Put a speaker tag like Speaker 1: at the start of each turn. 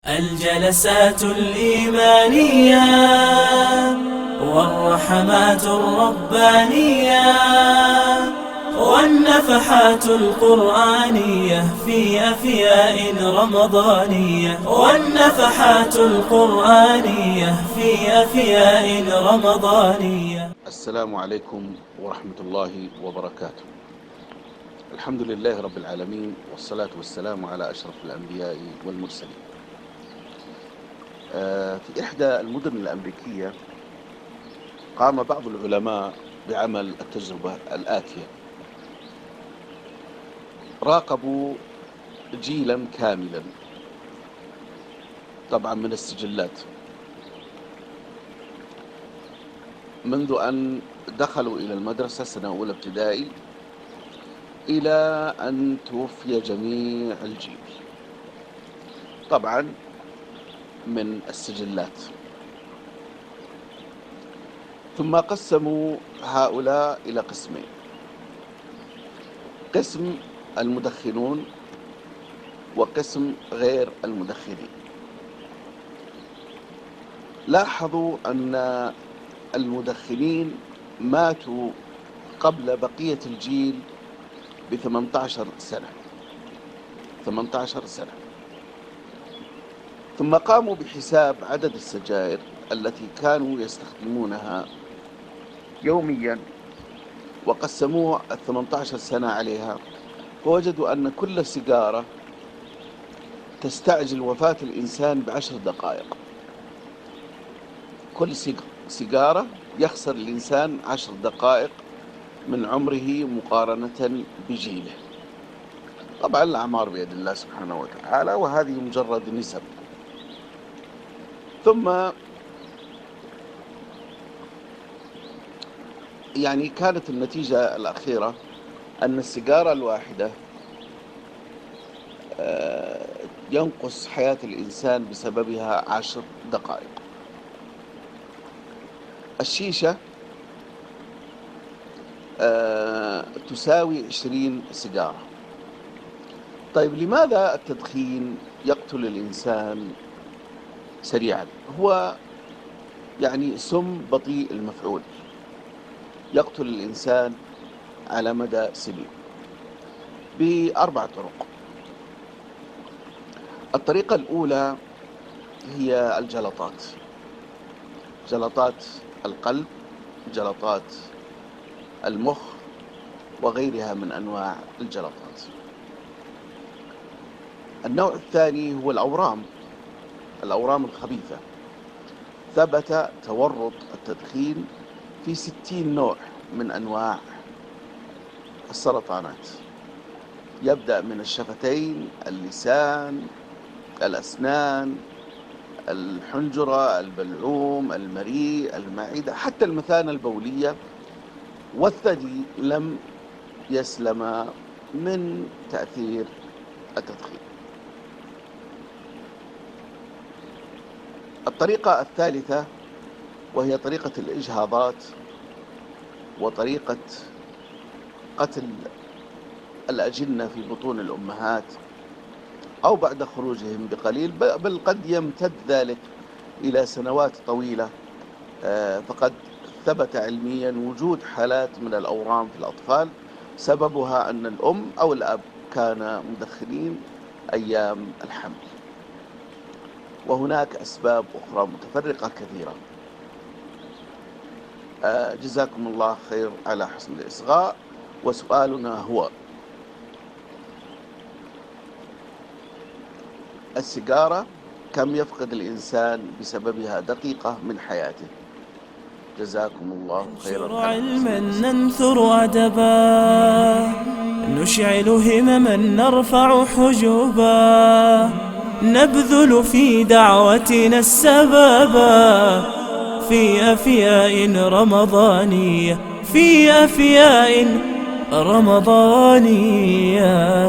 Speaker 1: الجلسات الإيمانية والرحمات الربانية والنفحات القرآنية في أفياء رمضانية والنفحات القرآنية في أفياء رمضانية.
Speaker 2: السلام عليكم ورحمة الله وبركاته. الحمد لله رب العالمين، والصلاة والسلام على أشرف الأنبياء والمرسلين. في إحدى المدن الأمريكية قام بعض العلماء بعمل التجربة الآتية: راقبوا جيلا كاملا طبعا من السجلات منذ أن دخلوا إلى المدرسة سنة أولى ابتدائي إلى أن توفي جميع الجيل، طبعا من السجلات. ثم قسموا هؤلاء إلى قسمين: قسم المدخنون وقسم غير المدخنين. لاحظوا أن المدخنين ماتوا قبل بقية الجيل ب18 سنة. 18 سنة. ثم قاموا بحساب عدد السجائر التي كانوا يستخدمونها يوميا وقسموا 18 سنة عليها، فوجدوا أن كل سيجارة تستعجل وفاة الإنسان ب10 دقائق. كل سيجارة يخسر الإنسان 10 دقائق من عمره مقارنة بجيله. طبعا الأعمار بيد الله سبحانه وتعالى، وهذه مجرد نسب. ثم كانت النتيجة الأخيرة أن السيجارة الواحدة ينقص حياة الإنسان بسببها 10 دقائق. الشيشة تساوي 20 سيجارة. طيب، لماذا التدخين يقتل الإنسان سريعا؟ هو سم بطيء المفعول، يقتل الإنسان على مدى سنين ب4 طرق. الطريقة الأولى هي الجلطات، جلطات القلب، جلطات المخ، وغيرها من أنواع الجلطات. النوع الثاني هو الأورام الخبيثة. ثبت تورط التدخين في 60 نوع من أنواع السرطانات، يبدأ من الشفتين، اللسان، الأسنان، الحنجرة، البلعوم، المريء، المعدة، حتى المثانة البولية، والثدي لم يسلم من تأثير التدخين. الطريقة الثالثة وهي طريقة الإجهاضات وطريقة قتل الأجنة في بطون الأمهات أو بعد خروجهم بقليل، بل قد يمتد ذلك إلى سنوات طويلة. فقد ثبت علميا وجود حالات من الأورام في الأطفال سببها أن الأم أو الأب كان مدخنين أيام الحمل. وهناك أسباب أخرى متفرقة كثيرة. جزاكم الله خير على حسن الإصغاء. وسؤالنا هو: السيجارة كم يفقد الإنسان بسببها دقيقة من حياته؟ جزاكم الله خيرا.
Speaker 1: ننشر علما، ننثر أدبا، نشعل همما، نرفع حجبا، نبذل في دعوتنا السبابا في أفياء رمضانية، في أفياء رمضانية.